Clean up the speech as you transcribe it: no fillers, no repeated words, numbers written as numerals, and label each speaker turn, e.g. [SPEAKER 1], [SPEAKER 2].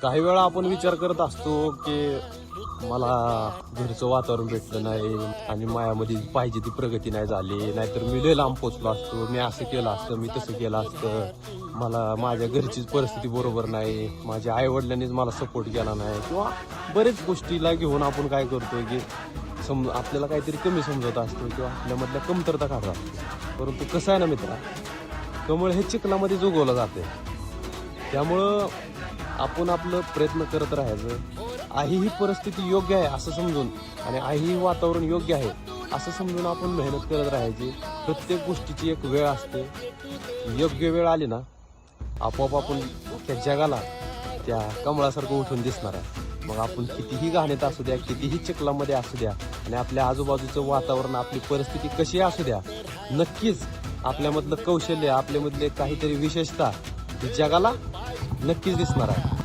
[SPEAKER 1] काही वेळा आपण विचार करत असतो की मला घरचं वातावरण भेटलं नाही आणि मायामध्ये पाहिजे ती प्रगती नाही झाली, नाहीतर मी लय लांब पोचलो असतो, मी असं केलं असतं, मी तसं केलं असतं, मला माझ्या घरचीच परिस्थिती बरोबर नाही, माझ्या आईवडिलांनीच मला सपोर्ट केला नाही, किंवा बरेच गोष्टीला घेऊन आपण काय करतो की आपल्याला काहीतरी कमी समजत असतो किंवा आपल्यामधल्या कमतरता काढत असतो. परंतु कसं आहे ना मित्रा, कमळ हे चिखलामध्ये उगवलं जाते. त्यामुळं आपण आपलं प्रयत्न करत राहायचं. आई ही परिस्थिती योग्य आहे असं समजून आणि आई ही वातावरण योग्य आहे असं समजून आपण मेहनत करत राहायची. प्रत्येक गोष्टीची एक वेळ असते. योग्य वेळ आली ना, आपोआप आपण त्या जगाला त्या कमळासारखं उठून दिसणार आहे. मग आपण कितीही घाणीत असू द्या, कितीही चिखलामध्ये असू द्या आणि आपल्या आजूबाजूचं वातावरण, आपली परिस्थिती कशी असू द्या, नक्कीच आपल्यामधलं कौशल्य, आपल्यामधले काहीतरी विशेषता जगाला नक्कीच दिसणार आहे.